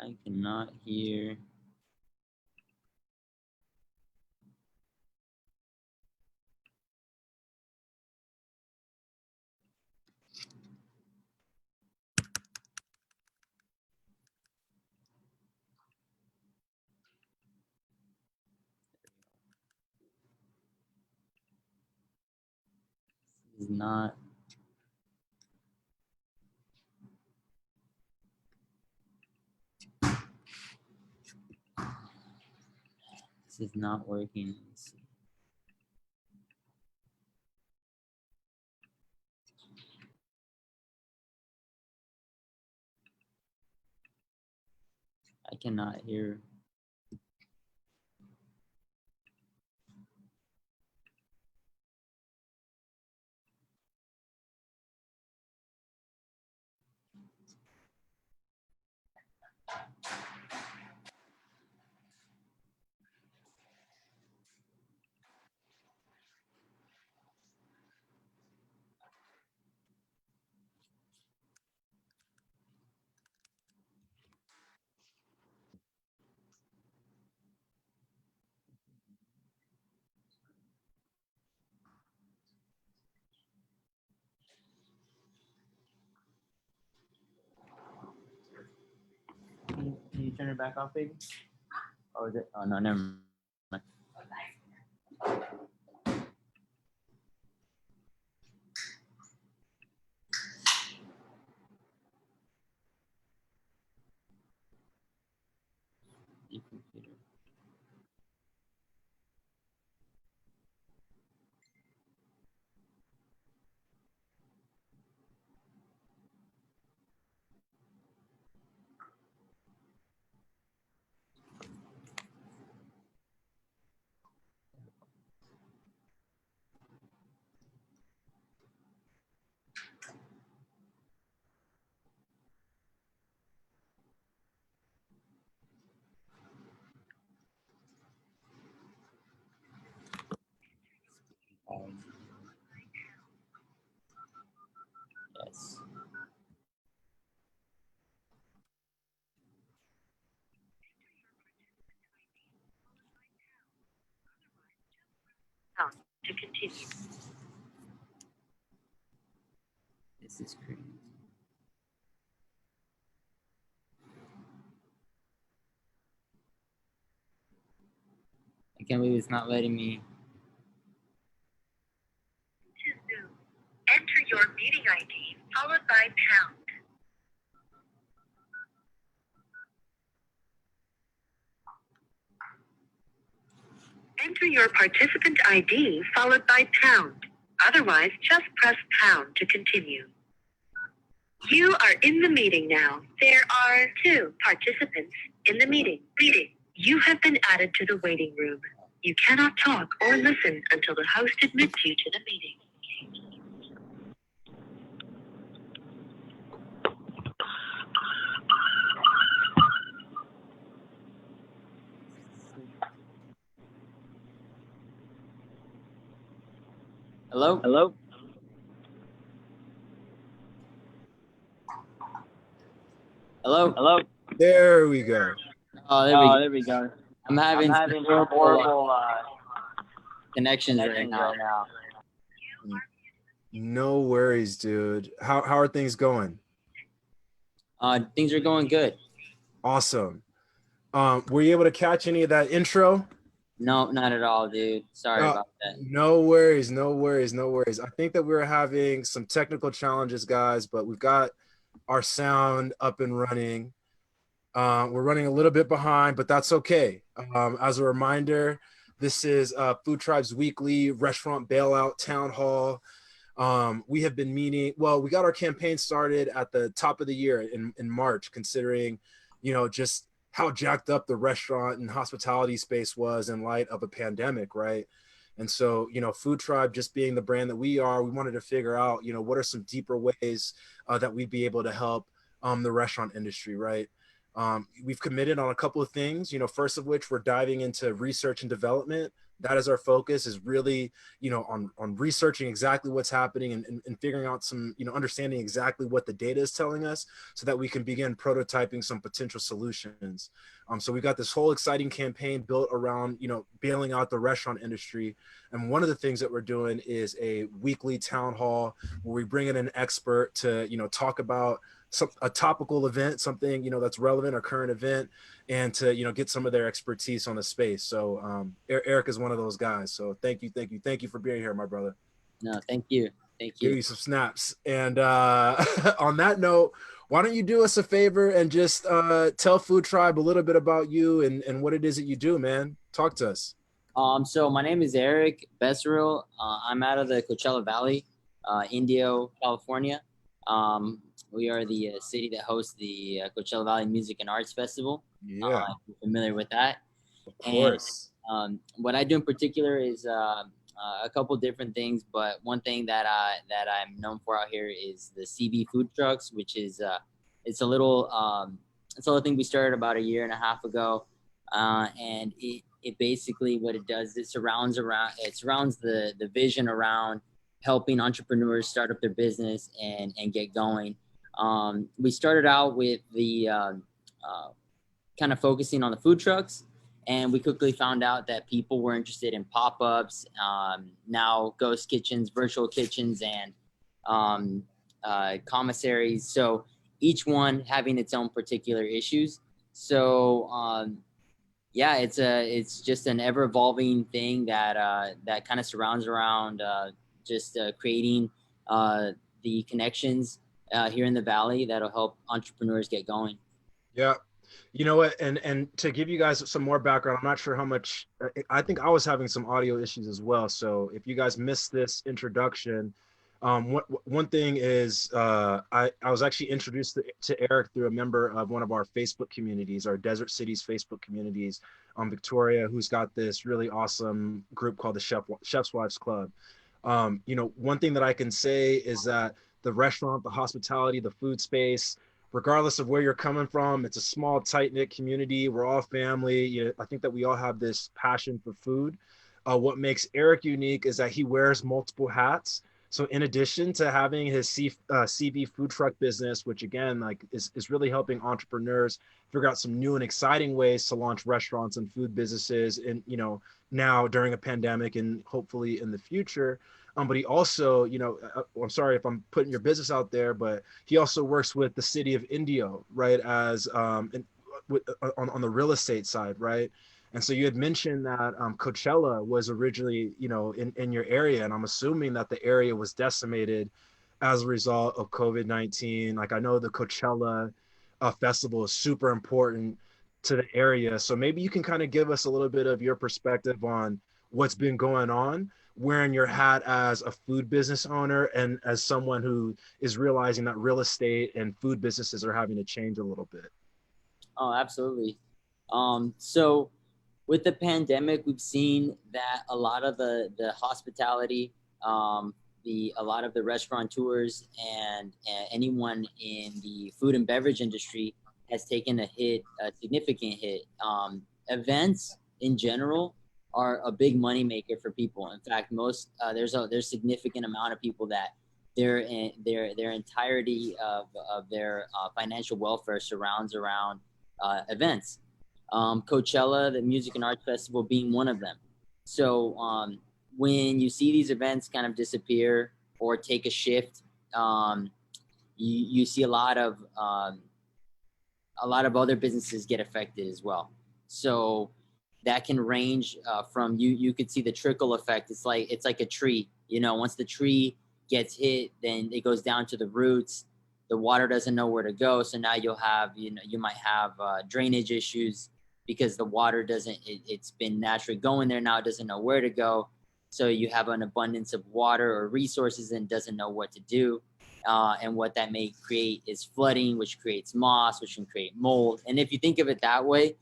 I cannot hear. This is not. This is not working. Let's see. I cannot hear. Can you turn it back off, baby? Oh, is it? Oh, no, never mind. The computer. Yes. To continue. This is crazy. I can't believe it's not letting me. To Zoom, enter your meeting ID followed by pound. Enter your participant ID followed by pound. Otherwise, just press pound to continue. You are in the meeting now. There are 2 participants in the meeting. You have been added to the waiting room. You cannot talk or listen until the host admits you to the meeting. Hello? Hello? Hello? Hello? There we go. Oh, there we go. I'm having horrible connections right now. No worries, dude. How are things going? Things are going good. Awesome. Were you able to catch any of that intro? No, not at all, dude. Sorry about that. No worries, no worries, no worries. I think that we're having some technical challenges, guys, but we've got our sound up and running. We're running a little bit behind, but that's okay. As a reminder, this is Food Tribe's weekly restaurant bailout town hall. We have been meeting, well, we got our campaign started at the top of the year in March, considering, you know, just how jacked up the restaurant and hospitality space was in light of a pandemic, right? And so, you know, Food Tribe, just being the brand that we are, we wanted to figure out, you know, what are some deeper ways that we'd be able to help the restaurant industry, right? We've committed on a couple of things, you know, first of which we're diving into research and development that is our focus, is really, on researching exactly what's happening and figuring out some, understanding exactly what the data is telling us so that we can begin prototyping some potential solutions. So we've got this whole exciting campaign built around, bailing out the restaurant industry. And one of the things that we're doing is a weekly town hall where we bring in an expert to, talk about a topical event, something, that's relevant, a current event, and to, get some of their expertise on the space. So Eric is one of those guys. So thank you for being here, my brother. No, thank you. Give you some snaps. And on that note, why don't you do us a favor and just tell Food Tribe a little bit about you and what it is that you do, man. Talk to us. So my name is Erick Besseril. I'm out of the Coachella Valley, Indio, California. We are the city that hosts the Coachella Valley Music and Arts Festival. Yeah. If you're familiar with that. Of course. And what I do in particular is a couple different things, but one thing that I'm known for out here is the CB food trucks, which is it's a little thing we started about a year and a half ago, and it basically, what it does, it surrounds the vision around helping entrepreneurs start up their business and get going. We started out with the kind of focusing on the food trucks, and we quickly found out that people were interested in pop-ups, now ghost kitchens, virtual kitchens, and commissaries. So each one having its own particular issues. So yeah, it's just an ever-evolving thing that kind of surrounds around just creating the connections here in the Valley that'll help entrepreneurs get going. Yeah. You know what? And to give you guys some more background, I'm not sure how much, I think I was having some audio issues as well. So if you guys missed this introduction, one thing is I was actually introduced to Eric through a member of one of our Facebook communities, our Desert Cities Facebook communities, Victoria, who's got this really awesome group called the Chef's Wives Club. One thing that I can say is that the restaurant, the hospitality, the food space, regardless of where you're coming from, it's a small, tight-knit community. We're all family. I think that we all have this passion for food. What makes Eric unique is that he wears multiple hats. So in addition to having his CB food truck business, which again, is really helping entrepreneurs figure out some new and exciting ways to launch restaurants and food businesses, and now during a pandemic and hopefully in the future. But he also, I'm sorry if I'm putting your business out there, but he also works with the City of Indio, right, as on the real estate side, right? And so you had mentioned that Coachella was originally, in your area, and I'm assuming that the area was decimated as a result of COVID-19. Like, I know the Coachella festival is super important to the area. So maybe you can kind of give us a little bit of your perspective on what's been going on, wearing your hat as a food business owner and as someone who is realizing that real estate and food businesses are having to change a little bit. Oh, absolutely. So with the pandemic, we've seen that a lot of the hospitality, a lot of the restaurateurs and anyone in the food and beverage industry has taken a significant hit. Events in general are a big moneymaker for people. In fact, there's significant amount of people that their entirety of their financial welfare surrounds around events. Coachella, the Music and Arts Festival, being one of them. So when you see these events kind of disappear or take a shift, you see a lot of other businesses get affected as well. So that can range from you could see the trickle effect. It's like a tree. Once the tree gets hit, then it goes down to the roots. The water doesn't know where to go. So now you might have drainage issues because the water it's been naturally going there. Now it doesn't know where to go. So you have an abundance of water or resources and doesn't know what to do. And what that may create is flooding, which creates moss, which can create mold. And if you think of it that way,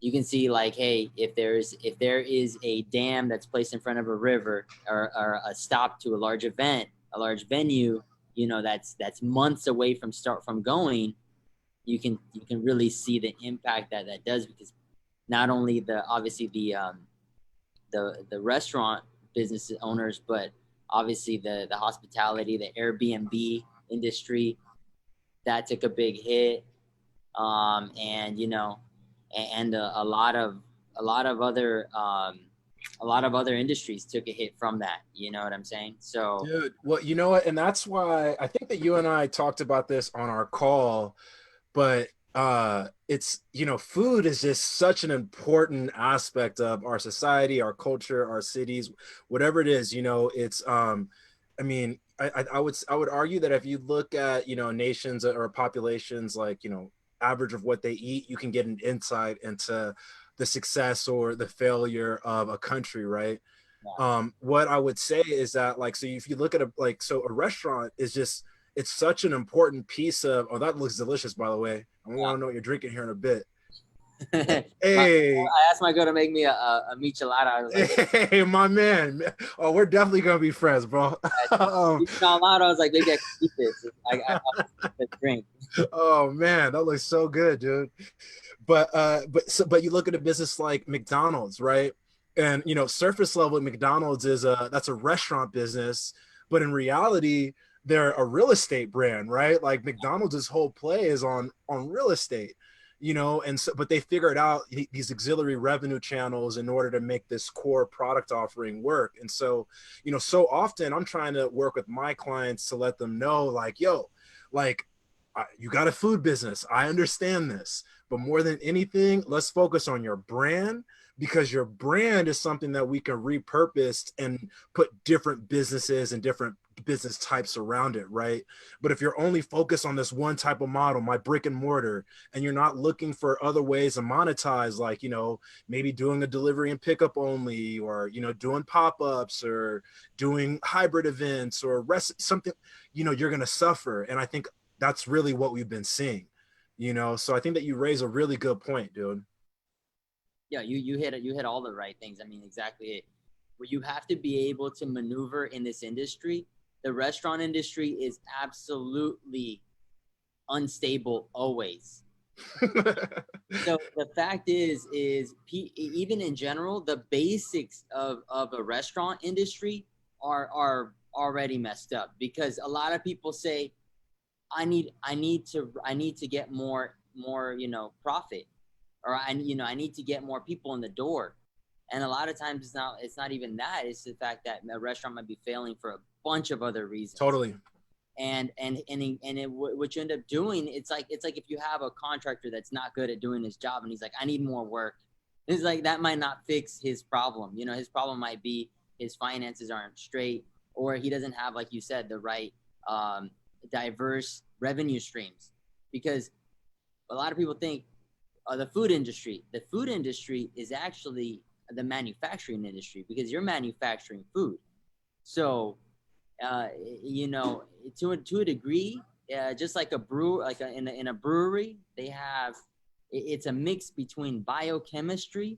you can see hey, if there is a dam that's placed in front of a river or a stop to a large event, a large venue, that's months away from going, you can really see the impact that does, because not only obviously the the restaurant business owners, but obviously the hospitality, the Airbnb industry, that took a big hit. And you know, and a lot of other a lot of other industries took a hit from that. You know what I'm saying? So, Dude, well, you know what? And that's why I think that you and I talked about this on our call, but it's, you know, food is just such an important aspect of our society, our culture, our cities, whatever it is, you know, it's I mean, I would argue that if you look at, you know, nations or populations, like, you know, average of what they eat, you can get an insight into the success or the failure of a country, right? yeah. What I would say is that, like, so if you look at a restaurant is just, it's such an important piece of, oh, that looks delicious, by the way. I want to know what you're drinking here in a bit. Hey, I asked my girl to make me a michelada. I was like, hey, my man. Oh, we're definitely gonna be friends, bro. out loud, I was like, maybe I can keep this. I drink. Oh man, that looks so good, dude. But you look at a business like McDonald's, right? And you know, surface level McDonald's is that's a restaurant business, but in reality, they're a real estate brand, right? Like McDonald's whole play is on real estate, you know, and so but they figured out these auxiliary revenue channels in order to make this core product offering work. And so, you know, so often I'm trying to work with my clients to let them know, like, yo, like, you got a food business. I understand this, but more than anything, let's focus on your brand, because your brand is something that we can repurpose and put different businesses and different business types around it, right? But if you're only focused on this one type of model, my brick and mortar, and you're not looking for other ways to monetize, like, you know, maybe doing a delivery and pickup only, or, you know, doing pop-ups or doing hybrid events or something, you know, you're going to suffer. And I think that's really what we've been seeing, you know? So I think that you raise a really good point, dude. Yeah, you hit it. You hit all the right things. I mean, exactly it. Where you have to be able to maneuver in this industry. The restaurant industry is absolutely unstable always. So the fact is even in general, the basics of a restaurant industry are already messed up, because a lot of people say, I need to get more, you know, profit, or I need to get more people in the door. And a lot of times it's not even that. It's the fact that a restaurant might be failing for a bunch of other reasons. Totally. What you end up doing, it's like if you have a contractor that's not good at doing his job and he's like, I need more work. It's like, that might not fix his problem. You know, his problem might be his finances aren't straight, or he doesn't have, like you said, the right diverse revenue streams. Because a lot of people think the food industry is actually the manufacturing industry, because you're manufacturing food. So you know, to a degree, just like a brew, like in a brewery, they have, it's a mix between biochemistry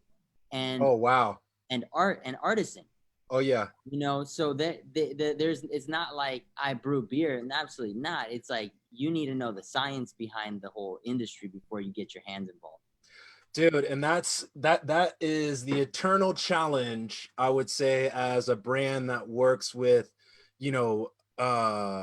and Oh, wow. and art and artisan. Oh, yeah. You know, so that there's, it's not like I brew beer, and absolutely not. It's like, you need to know the science behind the whole industry before you get your hands involved. Dude, and that is the eternal challenge, I would say, as a brand that works with, you know,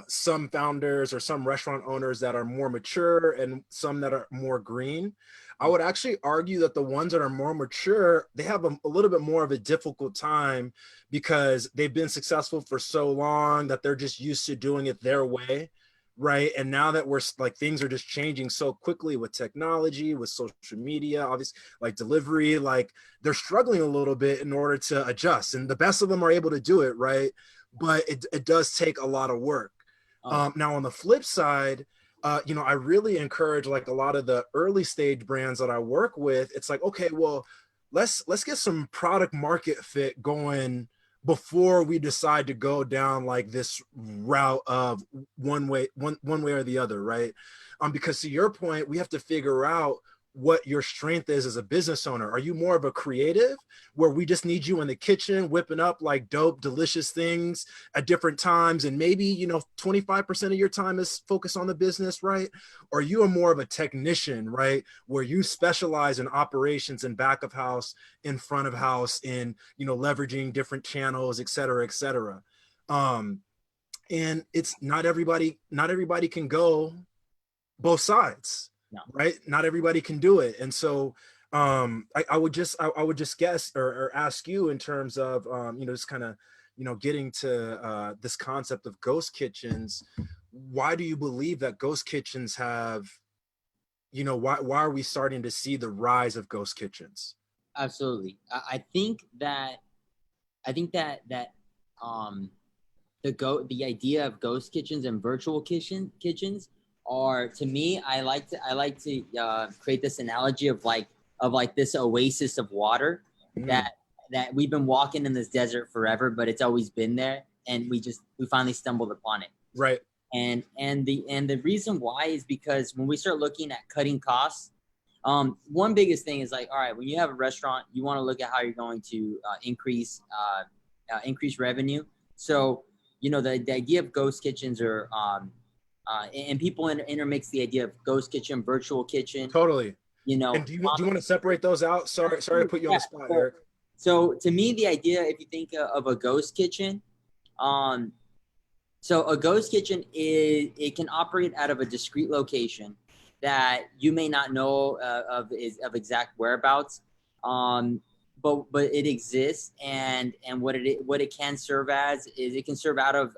some founders or some restaurant owners that are more mature and some that are more green. I would actually argue that the ones that are more mature, they have a little bit more of a difficult time, because they've been successful for so long that they're just used to doing it their way. Right. And now that we're like, things are just changing so quickly with technology, with social media, obviously, like delivery, like they're struggling a little bit in order to adjust. And the best of them are able to do it. Right. But it does take a lot of work. Now, on the flip side, you know, I really encourage, like, a lot of the early stage brands that I work with. It's like, okay, well, let's get some product market fit going before we decide to go down like this route of one way or the other, right? Because to your point, we have to figure out what your strength is as a business owner. Are you more of a creative where we just need you in the kitchen whipping up like dope, delicious things at different times, and maybe, you know, 25% of your time is focused on the business, right? Or you are more of a technician, right, where you specialize in operations and back of house, in front of house, in, you know, leveraging different channels, et cetera, et cetera. And it's not everybody can go both sides. No. Right? Not everybody can do it. And so I would just guess or ask you in terms of you know, just kind of, you know, getting to this concept of ghost kitchens. Why do you believe that ghost kitchens have, you know, why are we starting to see the rise of ghost kitchens? Absolutely. I think that the idea of ghost kitchens and virtual kitchens are, to me, I like to create this analogy of like this oasis of water that we've been walking in this desert forever, but it's always been there, and we finally stumbled upon it. Right. And the reason why is because when we start looking at cutting costs, one biggest thing is like, all right, when you have a restaurant, you want to look at how you're going to increase revenue. So, you know, the idea of ghost kitchens are and people intermix the idea of ghost kitchen, virtual kitchen. Totally. You know, and do you want to separate those out? Sorry to put you on the spot, Eric. So to me, the idea, if you think of a ghost kitchen, so a ghost kitchen it can operate out of a discrete location that you may not know of exact whereabouts, but it exists, and what it can serve as is it can serve out of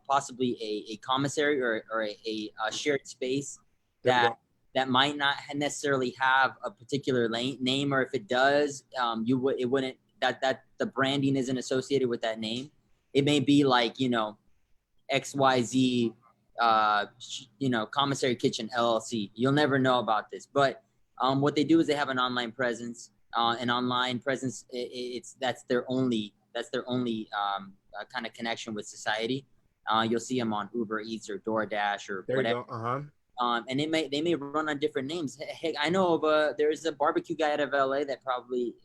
possibly a commissary or a shared space that might not necessarily have a particular name, or if it does, it wouldn't, that the branding isn't associated with that name. It may be like, you know, XYZ, you know, Commissary Kitchen LLC. You'll never know about this, but what they do is they have an online presence. An online presence, that's their only kind of connection with society. You'll see them on Uber Eats or DoorDash or there whatever. You go. And they may run on different names. Hey, I know of there's a barbecue guy out of LA that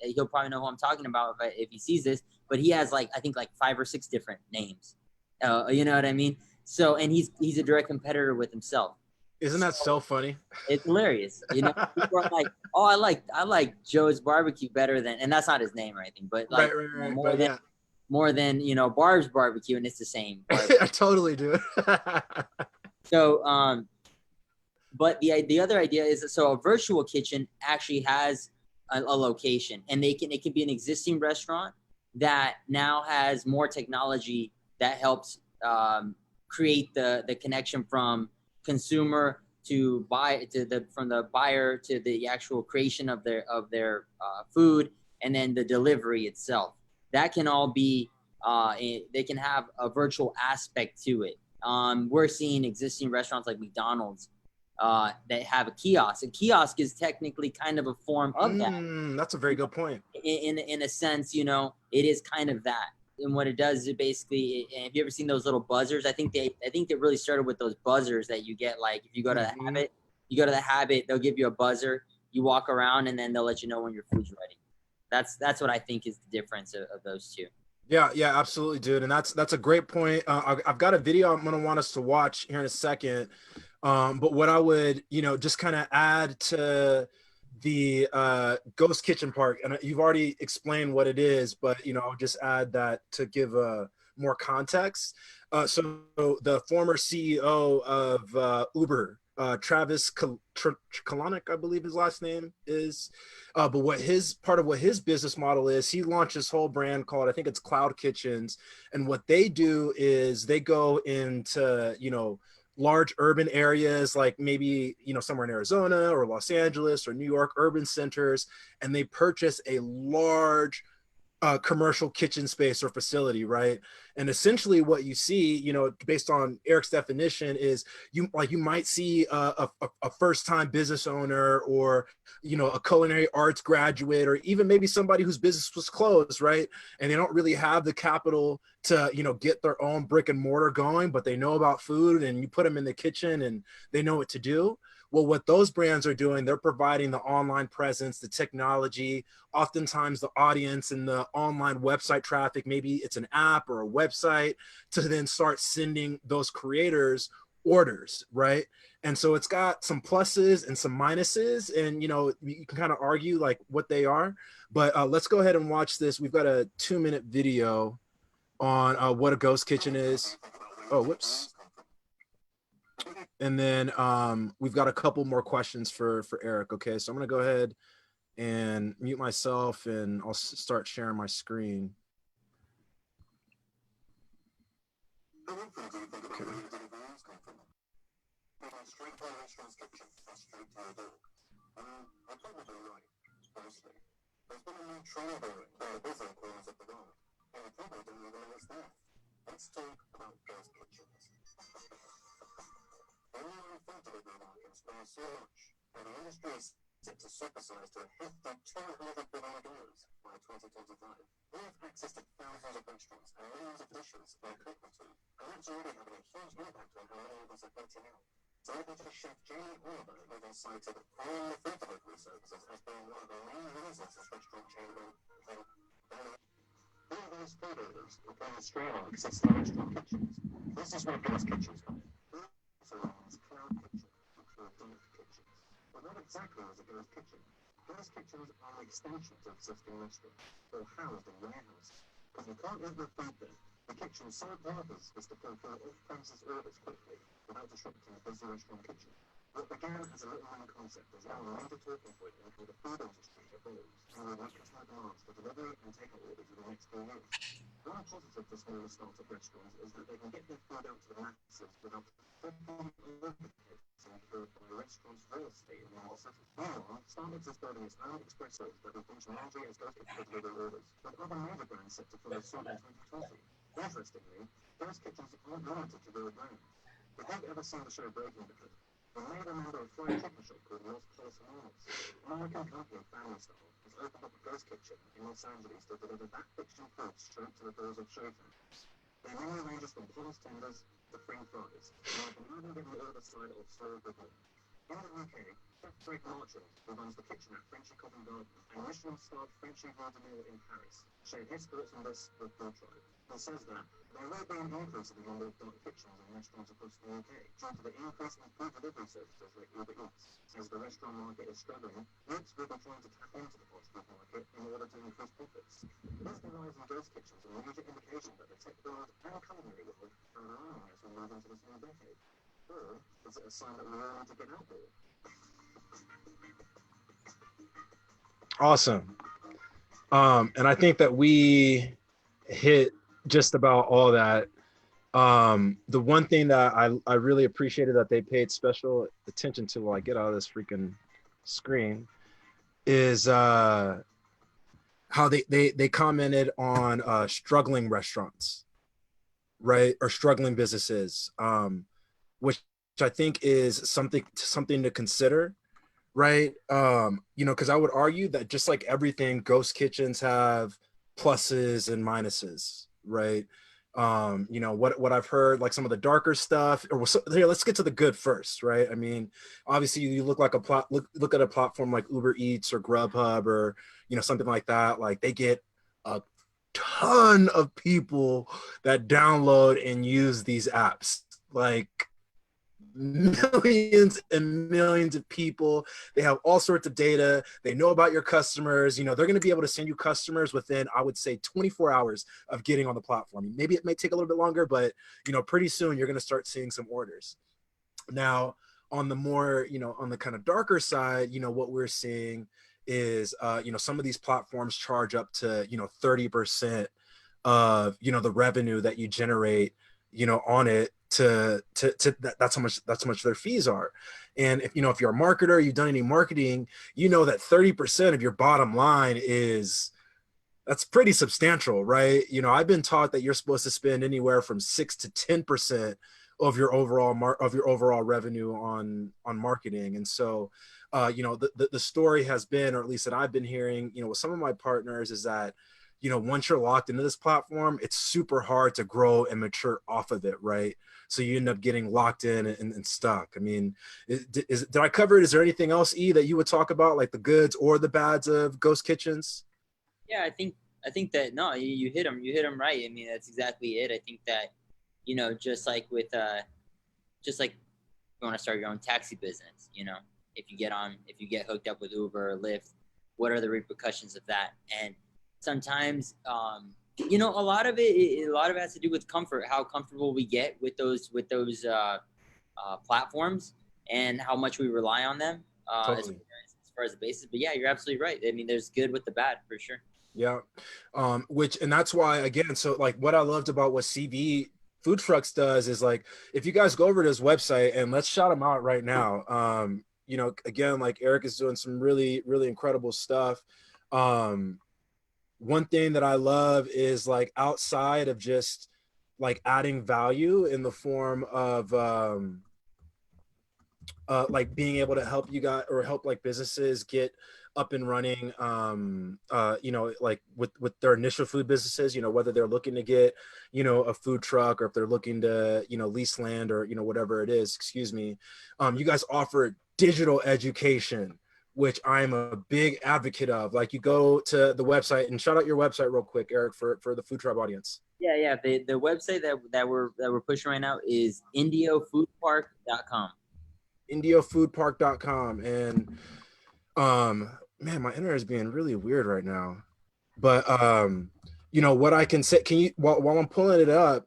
he'll probably know who I'm talking about if he sees this. But he has I think 5 or 6 different names. You know what I mean? So, and he's a direct competitor with himself. Isn't that so funny? It's hilarious. You know, people are like, oh, I like Joe's barbecue better than, and that's not his name or anything, but like right. More than, you know, Barb's barbecue, and it's the same. I totally do. So, but the other idea is that, so a virtual kitchen actually has a location, and it can be an existing restaurant that now has more technology that helps create the connection from consumer to from the buyer to the actual creation of their food, and then the delivery itself. That can all be they can have a virtual aspect to it. We're seeing existing restaurants like McDonald's that have a kiosk. A kiosk is technically kind of a form of that. That's a very good point. In a sense, you know, it is kind of that. And what it does is basically, have you ever seen those little buzzers? I think they really started with those buzzers that you get, like if you go to the Habit, they'll give you a buzzer. You walk around, and then they'll let you know when your food's ready. That's what I think is the difference of those two. Yeah, absolutely, dude. And that's a great point. I've got a video I'm gonna want us to watch here in a second. But what I would, you know, just kind of add to the ghost kitchen part, and you've already explained what it is, but, you know, I'll just add that to give more context. So the former CEO of Uber, Travis Kalanick, I believe his last name is, but what his business model is, he launched this whole brand called, I think it's Cloud Kitchens, and what they do is they go into, you know, large urban areas, like maybe, you know, somewhere in Arizona or Los Angeles or New York, urban centers, and they purchase a large commercial kitchen space or facility, right? And essentially what you see, you know, based on Erick's definition is you might see a first-time business owner, or, you know, a culinary arts graduate, or even maybe somebody whose business was closed, right? And they don't really have the capital to, you know, get their own brick and mortar going, but they know about food, and you put them in the kitchen and they know what to do. Well, what those brands are doing, they're providing the online presence, the technology, oftentimes the audience and the online website traffic. Maybe it's an app or a website, to then start sending those creators orders, right? And so it's got some pluses and some minuses, and, you know, you can kind of argue like what they are, but let's go ahead and watch this. We've got a 2-minute video on what a ghost kitchen is. Oh, whoops. And then we've got a couple more questions for Erick. Okay, so I'm gonna go ahead and mute myself, and I'll start sharing my screen. Okay. Let's talk about ghost kitchens. Online food delivery markets grow so much that the industry is set to supersize to a hefty $200 billion by 2025. We have access to thousands of restaurants and millions of dishes we're cooking to, and that's already having a huge impact on how many of us are eating out. Celebrity chef Jamie Oliver even cited online food delivery services as being one of the main reasons this restaurant chain went belly. All of those food orders are going straight on existing restaurant kitchens. This is where ghost kitchens come in. Cloud kitchen and cloud dark kitchens. But not exactly as a ghost kitchen. Ghost kitchens are extensions of existing restaurants, or housed in warehouses. Because you can't leave your food there, the kitchen's sole purpose is to fulfill off-premises orders quickly without disrupting the busy restaurant kitchen. What began as a little known concept is now a major talking point in how the food industry evolves, and will make customer demands for delivery and takeout orders in the next few years. One positive for smaller startup restaurants is that they can get their food out to the masses without flipping overheads incurred by the restaurant's real estate in the city. Meanwhile, Starbucks is building its own espressos that will function largely as ghost kitchen delivery orders, with other major brands set to follow suit in 2020. Interestingly, ghost kitchens aren't limited to real brands. If you've ever seen the show Breaking Bad, you may remember a fried chicken shop called Los Colosanos. An American company, Family Style, has opened up a ghost kitchen in Los Angeles to deliver that fiction food straight to the doors of showtimes. Their menu ranges from polished tenders to free fries, and you can even get the other side of soul cooking. In the UK, Chef Greg Marchand, who runs the kitchen at Frenchy Covent Garden and Michelin-starred Frenchy Vardemille in Paris, shared his thoughts on this with Bill Tribe. He says that there will be an increase in the number of dark kitchens and restaurants across the UK due to the increase in food delivery services like Uber Eats. As the restaurant market is struggling, groups will be trying to tap into the fast food market in order to increase profits. Is the rise in ghost kitchens a major indication that the tech world and culinary world are alarming as we move into this new decade? Or is it a sign that we all need to get out there? Awesome. And I think that we hit just about all that. The one thing that I really appreciated that they paid special attention to while I get out of this freaking screen is how they commented on struggling restaurants, right? Or struggling businesses, which I think is something to consider, right? You know, because I would argue that just like everything, ghost kitchens have pluses and minuses, right? You know, what I've heard, like some of the darker stuff, or here, let's get to the good first, right? I mean, obviously you look at a platform like Uber Eats or Grubhub or, you know, something like that, like they get a ton of people that download and use these apps, like millions and millions of people. They have all sorts of data. They know about your customers. You know, they're going to be able to send you customers within, I would say, 24 hours of getting on the platform. Maybe it may take a little bit longer, but, you know, pretty soon you're going to start seeing some orders. Now, on the more, you know, on the kind of darker side, you know, what we're seeing is, you know, some of these platforms charge up to, you know, 30% of, you know, the revenue that you generate, you know, on it that's how much their fees are. And if, you know, if you're a marketer, you've done any marketing, you know that 30% of your bottom line is that's pretty substantial, right? You know, I've been taught that you're supposed to spend anywhere from 6 to 10% of your overall revenue on marketing. And so, you know, the story has been, or at least that I've been hearing, you know, with some of my partners, is that, you know, once you're locked into this platform, it's super hard to grow and mature off of it, right? So you end up getting locked in and stuck. I mean, did I cover it? Is there anything else, E, that you would talk about, like the goods or the bads of ghost kitchens? Yeah, I think that no, you hit them right. I mean, that's exactly it. I think that, you know, just like you want to start your own taxi business, you know, if you get hooked up with Uber or Lyft, what are the repercussions of that? And sometimes, you know, a lot of it has to do with comfort, how comfortable we get with those platforms and how much we rely on them Totally. as far as the basis. But yeah, you're absolutely right. I mean, there's good with the bad for sure. Yeah. And that's why, again, so like what I loved about what CV Food Trucks does is, like, if you guys go over to his website, and let's shout him out right now. You know, again, like Erick is doing some really, really incredible stuff. One thing that I love is, like, outside of just like adding value in the form of like being able to help you guys, or help like businesses get up and running, you know, like with their initial food businesses, you know, whether they're looking to get, you know, a food truck, or if they're looking to, you know, lease land, or, you know, whatever it is, excuse me. You guys offer digital education, which I'm a big advocate of. Like, you go to the website, and shout out your website real quick, Erick, for the Food Tribe audience. Yeah. The website that we're pushing right now is indiofoodpark.com. indiofoodpark.com. And man, my internet is being really weird right now. But you know what I can say, can you, while I'm pulling up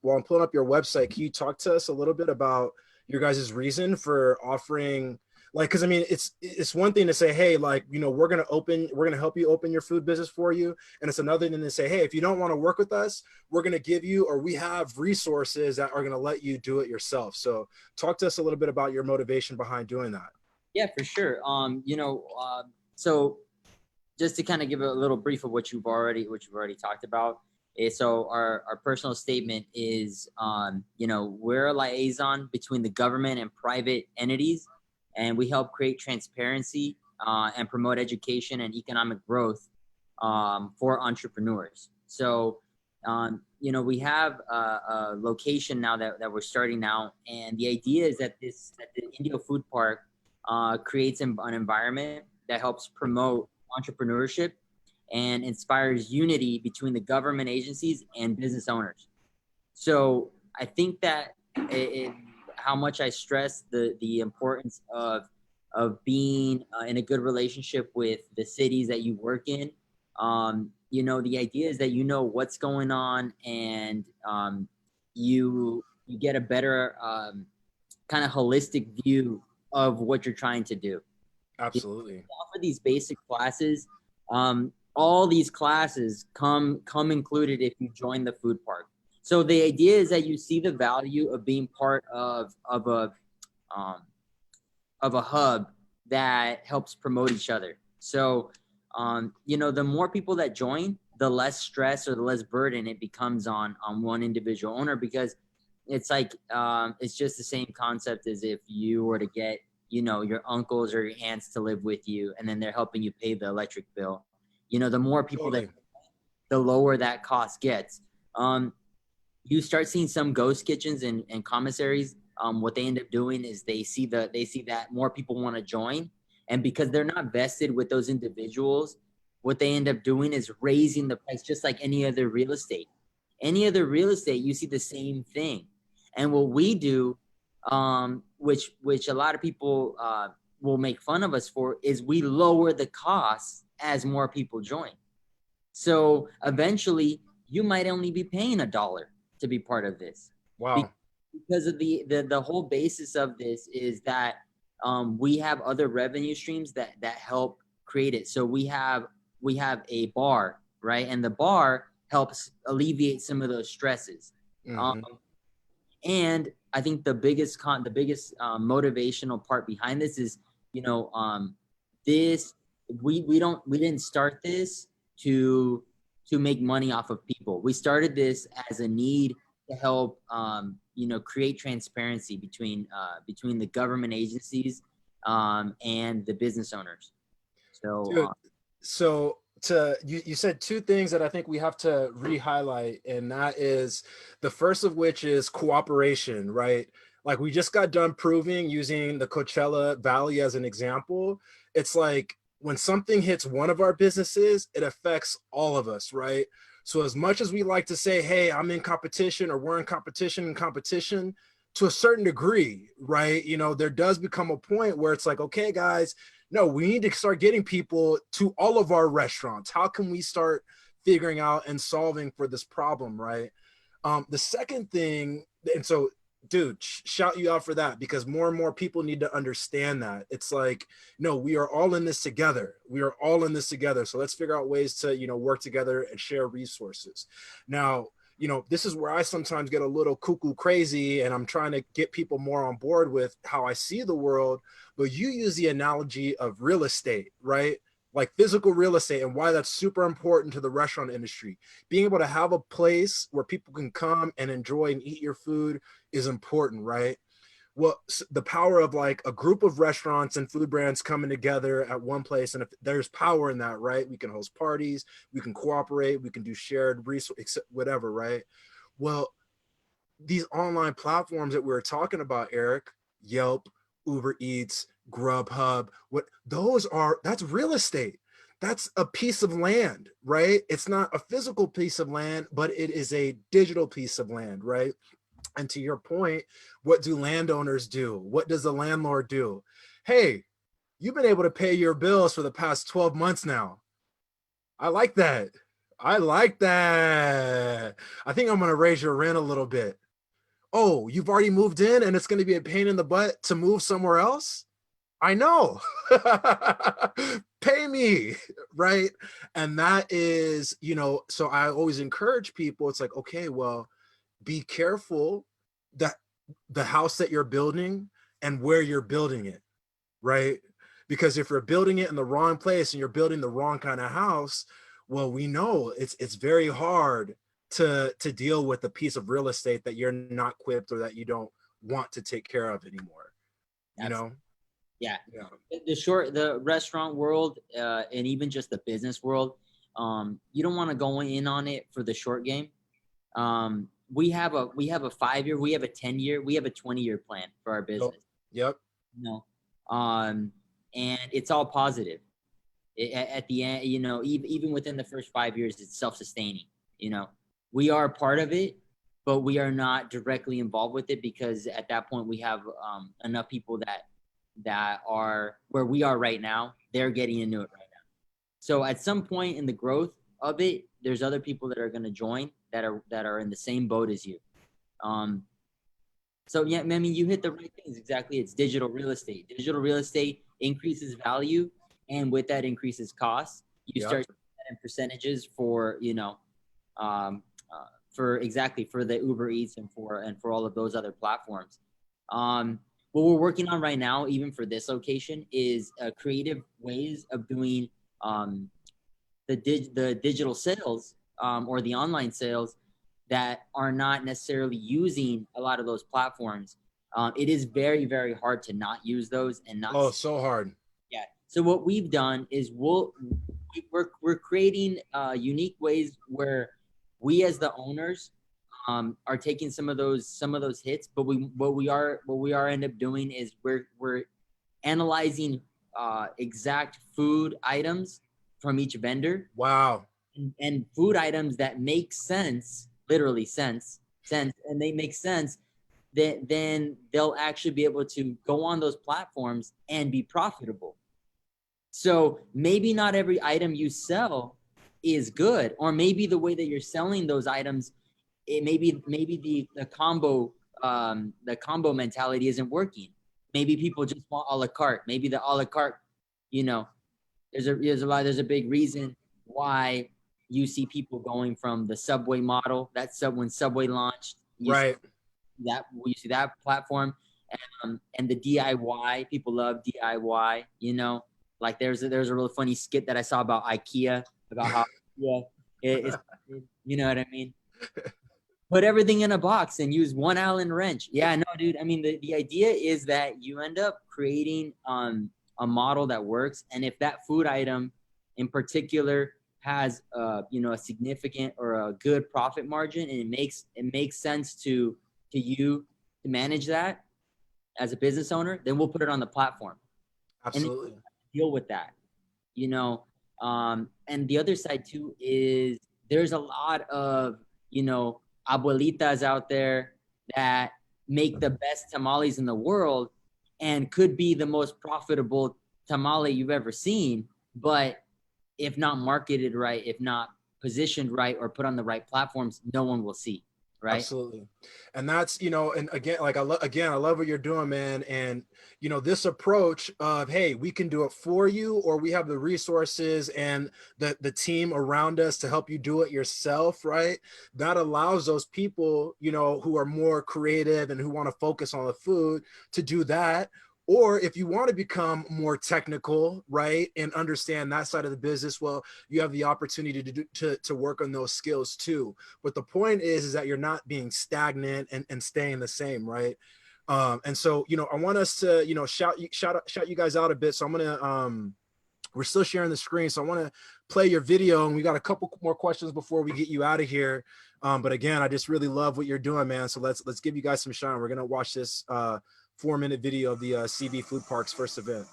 your website, can you talk to us a little bit about your guys' reason for offering, like, because I mean, it's one thing to say, hey, like, you know, we're gonna help you open your food business for you, and it's another thing to say, hey, if you don't want to work with us, we're gonna give you, or we have resources that are gonna let you do it yourself. So talk to us a little bit about your motivation behind doing that. Yeah, for sure. You know, so just to kind of give a little brief of what you've already talked about. So our personal statement is, you know, we're a liaison between the government and private entities, and we help create transparency and promote education and economic growth for entrepreneurs. So, you know, we have a location now that we're starting now, and the idea is that the Indio Food Park creates an environment that helps promote entrepreneurship and inspires unity between the government agencies and business owners. So I think that how much I stress the importance of being in a good relationship with the cities that you work in. You know, the idea is that you know what's going on, and you get a better kind of holistic view of what you're trying to do. Absolutely. You offer these basic classes. All these classes come included if you join the food park. So the idea is that you see the value of being part of a hub that helps promote each other. So you know, the more people that join, the less stress or the less burden it becomes on one individual owner, because it's like it's just the same concept as if you were to get, you know, your uncles or your aunts to live with you, and then they're helping you pay the electric bill. You know, the more people Totally. the lower that cost gets. You start seeing some ghost kitchens and commissaries. What they end up doing is they see that more people want to join, and because they're not vested with those individuals, what they end up doing is raising the price, just like any other real estate. Any other real estate, you see the same thing. And what we do, which a lot of people will make fun of us for, is we lower the costs as more people join. So eventually, you might only be paying $1 to be part of this. Wow. Because of the whole basis of this is that we have other revenue streams that help create it. So we have a bar, right? And the bar helps alleviate some of those stresses. Mm-hmm. And I think the biggest motivational part behind this is, you know, we didn't start this to to make money off of people. We started this as a need to help, create transparency between the government agencies and the business owners. So, Dude, so you said two things that I think we have to re-highlight, and that is the first of which is cooperation, right? Like we just got done proving using the Coachella Valley as an example. It's like when something hits one of our businesses, it affects all of us, right? So as much as we like to say, hey, I'm in competition or we're in competition, to a certain degree, right? You know, there does become a point where it's like, okay, guys, no, we need to start getting people to all of our restaurants. How can we start figuring out and solving for this problem, right? The second thing, and so, dude, shout you out for that, because more and more people need to understand that. It's like, no, we are all in this together. We are all in this together. So let's figure out ways to, work together and share resources. Now, this is where I sometimes get a little cuckoo crazy, and I'm trying to get people more on board with how I see the world. But you use the analogy of real estate, right? Like physical real estate, and why that's super important to the restaurant industry. Being able to have a place where people can come and enjoy and eat your food is important, right? Well, the power of like a group of restaurants and food brands coming together at one place, and if there's power in that, right? We can host parties, we can cooperate, we can do shared resource, whatever, right? Well, these online platforms that we were talking about, Eric, Yelp, Uber Eats, Grubhub, that's real estate. That's a piece of land, right? It's not a physical piece of land, but it is a digital piece of land, right? And to your point, what do landowners do? What does the landlord do? Hey, you've been able to pay your bills for the past 12 months now. I like that. I like that. I think I'm going to raise your rent a little bit. Oh, you've already moved in and it's going to be a pain in the butt to move somewhere else? I know. Pay me, right? And that is, so I always encourage people. It's like, okay, well, be careful that the house that you're building and where you're building it, right? Because if you're building it in the wrong place and you're building the wrong kind of house, well, we know it's very hard to deal with a piece of real estate that you're not equipped or that you don't want to take care of anymore. Yeah. The restaurant world and even just the business world, you don't want to go in on it for the short game. We have a 5-year, we have a 10-year, we have a 20-year plan for our business. Yep. And it's all positive. At the end, even within the first 5 years, it's self-sustaining. We are part of it, but we are not directly involved with it, because at that point we have enough people that are where we are right now. They're getting into it right now. So at some point in the growth of it, there's other people that are going to join that are in the same boat as you. So yeah, I mean, you hit the right things. Exactly. It's digital real estate. Digital real estate increases value, and with that increases costs. You start in percentages for, for the Uber Eats and for all of those other platforms. What we're working on right now, even for this location, is creative ways of doing the digital sales or the online sales that are not necessarily using a lot of those platforms. It is very, very hard to not use those and not. Oh, so hard. Yeah. So what we've done is we're creating unique ways where we as the owners are taking some of those hits, but what we are end up doing is we're analyzing exact food items from each vendor. Wow. And food items that make sense, literally sense, and they make sense, that then they'll actually be able to go on those platforms and be profitable. So maybe not every item you sell is good, or maybe the way that you're selling those items, it maybe the combo mentality isn't working. Maybe people just want a la carte. Maybe the a la carte, there's a big reason why you see people going from the Subway model. When Subway launched, you see that platform, and the DIY. People love DIY. Like there's a really funny skit that I saw about IKEA, about how You know what I mean? Put everything in a box and use one Allen wrench. Yeah, no, dude. I mean, the idea is that you end up creating a model that works. And if that food item in particular has a significant or a good profit margin, and it makes sense to you to manage that as a business owner, then we'll put it on the platform. Absolutely. And deal with that, and the other side too is there's a lot of abuelitas out there that make the best tamales in the world and could be the most profitable tamale you've ever seen, but if not marketed right, if not positioned right or put on the right platforms, no one will see. Right. Absolutely. And that's, and again, like I love what you're doing, man. And, this approach of, hey, we can do it for you, or we have the resources and the team around us to help you do it yourself. Right. That allows those people, who are more creative and who want to focus on the food to do that. Or if you want to become more technical, right, and understand that side of the business, well, you have the opportunity to work on those skills too. But the point is that you're not being stagnant and staying the same, right? And so, I want us to, shout you guys out a bit. So I'm gonna, we're still sharing the screen, so I want to play your video, and we got a couple more questions before we get you out of here. But again, I just really love what you're doing, man. So let's give you guys some shine. We're gonna watch this 4-minute video of the CB Food Park's first event.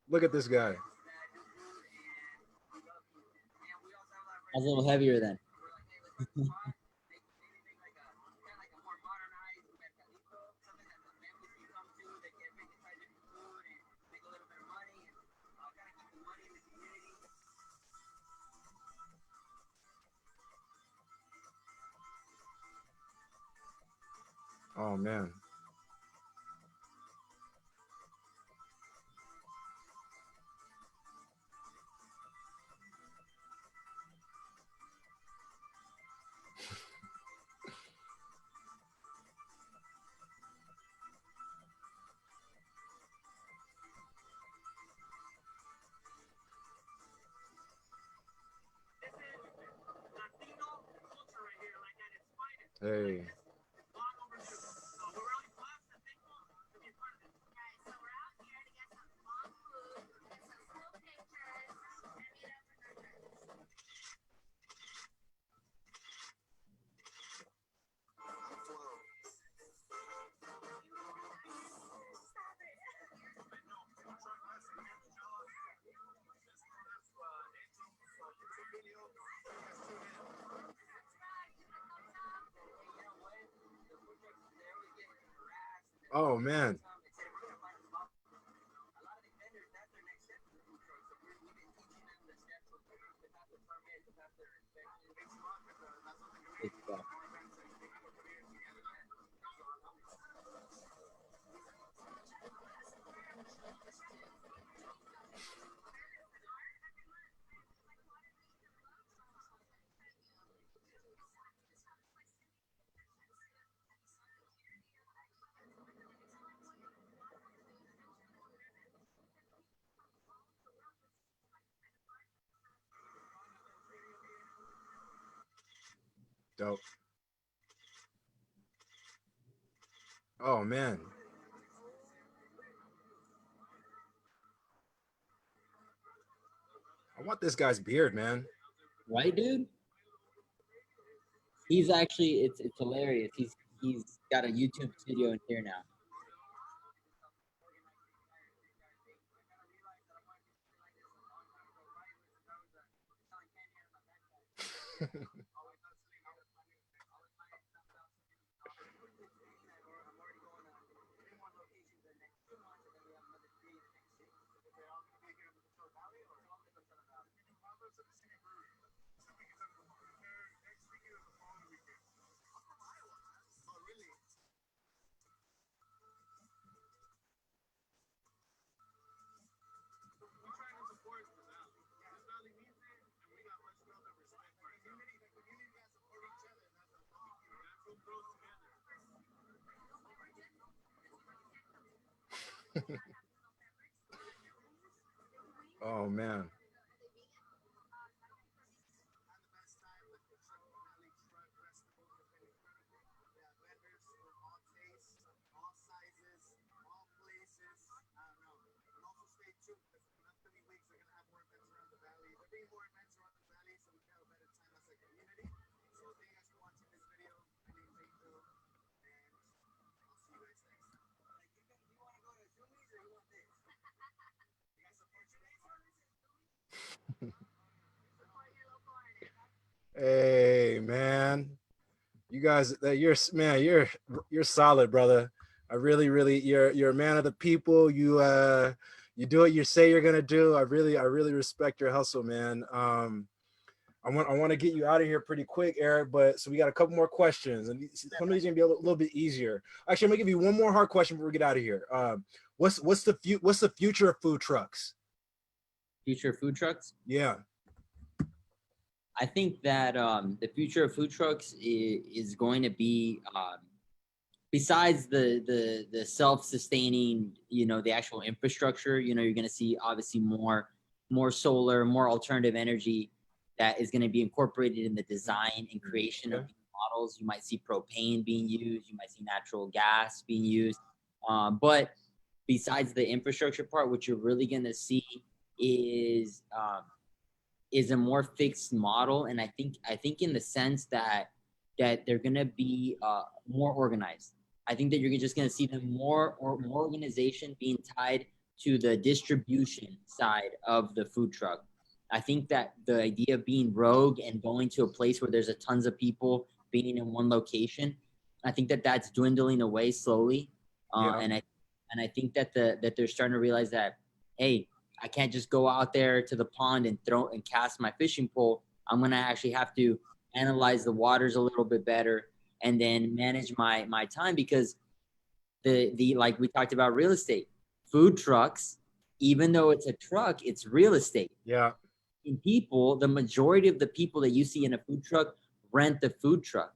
Look at this guy. I was a little heavier then. Oh, man. Hey. Oh, man. Dope. Oh, man. I want this guy's beard, man. Right, dude? He's actually, it's hilarious. He's got a YouTube studio in here now. Oh man. Hey man, you guys, you're man, you're solid, brother. I really, really, you're a man of the people. You do what you say you're gonna do. I really respect your hustle, man. I want to get you out of here pretty quick, Eric. But so we got a couple more questions, and some of these are gonna be a little bit easier. Actually, I'm gonna give you one more hard question before we get out of here. What's the future of food trucks? Future food trucks. Yeah. I think that the future of food trucks is going to be besides the self-sustaining, the actual infrastructure. You're going to see obviously more solar, more alternative energy that is going to be incorporated in the design and creation of these models. You might see propane being used. You might see natural gas being used. But besides the infrastructure part, what you're really going to see is a more fixed model. And I think in the sense that they're going to be more organized. I think that you're just going to see them more organization being tied to the distribution side of the food truck. I think that the idea of being rogue and going to a place where there's a tons of people being in one location, I think that that's dwindling away slowly. And I think that that they're starting to realize that, hey, I can't just go out there to the pond and throw and cast my fishing pole. I'm gonna actually have to analyze the waters a little bit better and then manage my time, because the like we talked about real estate, food trucks, even though it's a truck, it's real estate. Yeah. In people, the majority of the people that you see in a food truck rent the food truck.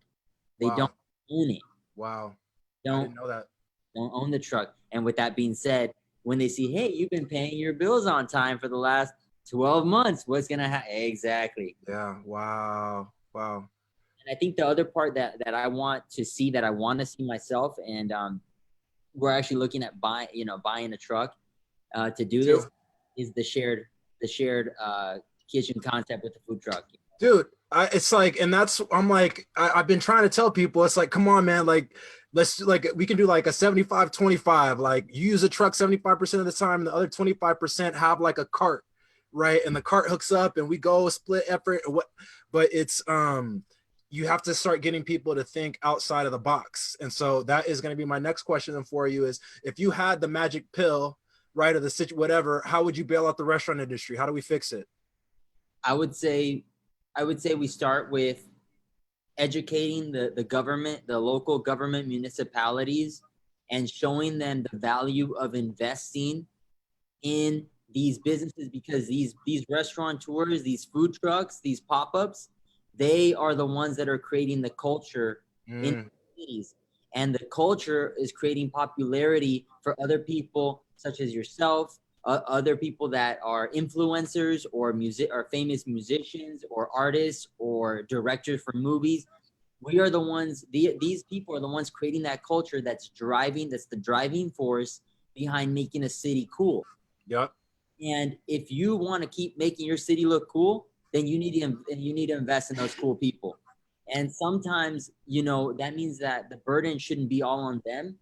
They don't own it. Wow. Don't, I didn't know that. Don't own the truck. And with that being said, when they see, hey, you've been paying your bills on time for the last 12 months, what's going to happen? Exactly. Yeah. Wow. Wow. And I think the other part that I want to see, that I want to see myself, and we're actually looking at buying a truck to do this, is the shared kitchen concept with the food truck. Dude, it's like, and that's, I'm like, I've been trying to tell people, it's like, come on, man, like, we can do like a 75-25, like you use a truck 75% of the time, and the other 25% have like a cart, right? And the cart hooks up and we go split effort or what, but it's, you have to start getting people to think outside of the box. And so that is going to be my next question for you is, if you had the magic pill, right, or the whatever, how would you bail out the restaurant industry? How do we fix it? I would say we start with educating the government, the local government, municipalities, and showing them the value of investing in these businesses, because these restaurateurs, these food trucks, these pop-ups, they are the ones that are creating the culture in cities. And the culture is creating popularity for other people such as yourself, other people that are influencers or famous musicians or artists or directors for movies. We are the ones, these people are the ones creating that culture that's the driving force behind making a city cool. Yep. And if you want to keep making your city look cool, then you need to invest in those cool people. And sometimes, that means that the burden shouldn't be all on them.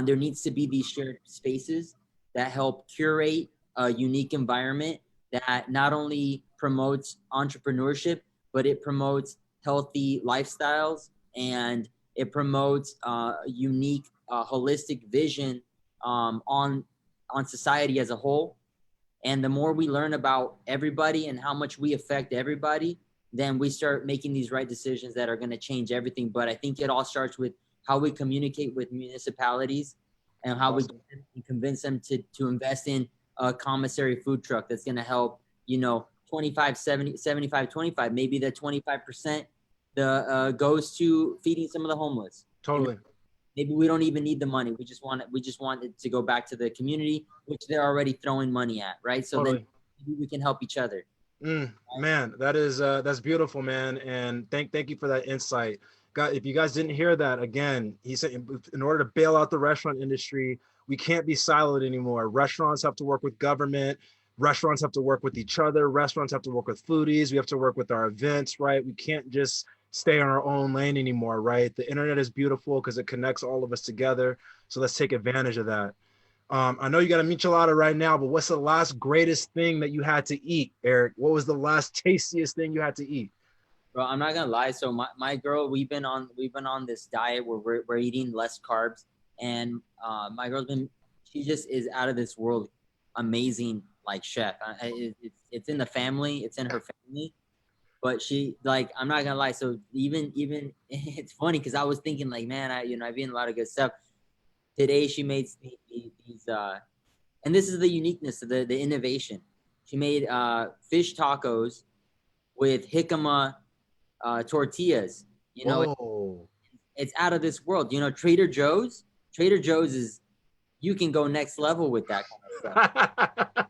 There needs to be these shared spaces that help curate a unique environment that not only promotes entrepreneurship, but it promotes healthy lifestyles, and it promotes a unique, holistic vision on society as a whole. And the more we learn about everybody and how much we affect everybody, then we start making these right decisions that are going to change everything. But I think it all starts with how we communicate with municipalities and how we convince them to invest in a commissary food truck that's going to help, 25, 70, 75, 25, maybe the 25% goes to feeding some of the homeless. Totally. maybe we don't even need the money. We just want it to go back to the community, which they're already throwing money at, right? So Totally. then maybe we can help each other. Man, that's beautiful, man. And thank you for that insight. God, if you guys didn't hear that, again, he said in order to bail out the restaurant industry, we can't be siloed anymore. Restaurants have to work with government. Restaurants have to work with each other. Restaurants have to work with foodies. We have to work with our events, right? We can't just stay on our own lane anymore, right? The internet is beautiful because it connects all of us together. So let's take advantage of that. I know you got a michelada right now, but what's the last greatest thing that you had to eat, Eric? What was the last tastiest thing you had to eat? Bro, I'm not gonna lie. So my girl, we've been on this diet where we're eating less carbs, and my girl's been, she just is out of this world, amazing like chef. It's in the family, it's in her family, but she, like, I'm not gonna lie. So even it's funny because I was thinking like, man, I've eaten a lot of good stuff. Today she made these and this is the uniqueness of the innovation. She made fish tacos with jicama tortillas. Whoa. It's out of this world. Trader Joe's is, you can go next level with that kind of stuff.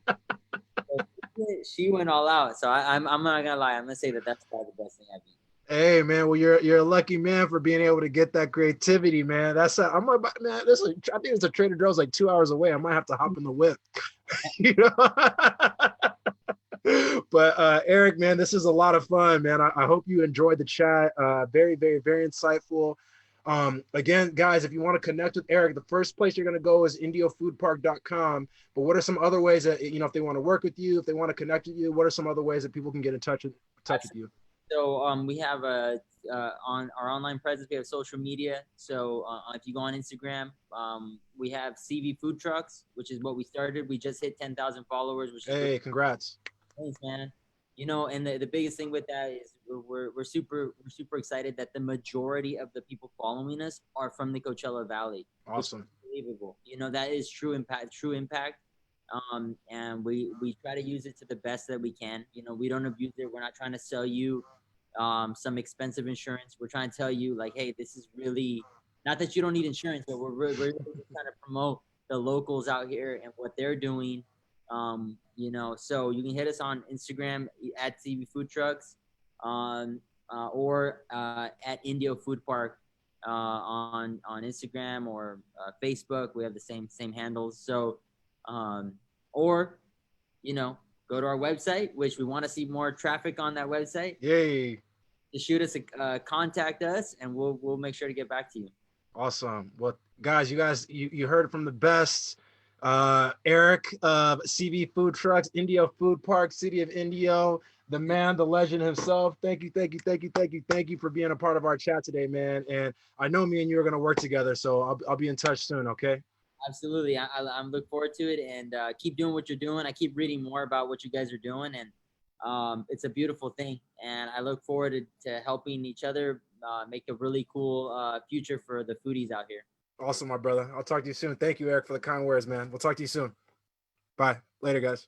She went all out. So I'm not gonna lie. I'm gonna say that's probably the best thing I've eaten. Hey man, well you're a lucky man for being able to get that creativity, man. I'm about, man. I think it's a Trader Joe's like 2 hours away. I might have to hop in the whip. But Eric, man, this is a lot of fun, man. I hope you enjoyed the chat. Very, very, very insightful. Again, guys, if you want to connect with Eric, the first place you're going to go is indiofoodpark.com. But what are some other ways that, if they want to work with you, if they want to connect with you, what are some other ways that people can get in touch with you? So we have on our online presence, we have social media. So if you go on Instagram, we have CV Food Trucks, which is what we started. We just hit 10,000 followers. Hey, congrats. Thanks, man. And the biggest thing with that is we're super excited that the majority of the people following us are from the Coachella Valley. Awesome. Unbelievable. That is true impact. And we try to use it to the best that we can. We don't abuse it. We're not trying to sell you some expensive insurance. We're trying to tell you, like, hey, this is really, not that you don't need insurance, but we're really trying to promote the locals out here and what they're doing. So you can hit us on Instagram at CV Food Trucks, or at Indio Food Park on Instagram or Facebook. We have the same handles. So, or go to our website, which we want to see more traffic on that website. Yay! To shoot us, contact us, and we'll make sure to get back to you. Awesome. Well, guys, you heard it from the best. Eric of CV Food Trucks, Indio Food Park, City of Indio, the man, the legend himself. Thank you for being a part of our chat today, man. And I know me and you are going to work together, so I'll be in touch soon. Okay. Absolutely. I'm looking forward to it, and keep doing what you're doing. I keep reading more about what you guys are doing, and it's a beautiful thing. And I look forward to helping each other make a really cool future for the foodies out here. Awesome, my brother. I'll talk to you soon. Thank you, Eric, for the kind words, man. We'll talk to you soon. Bye. Later, guys.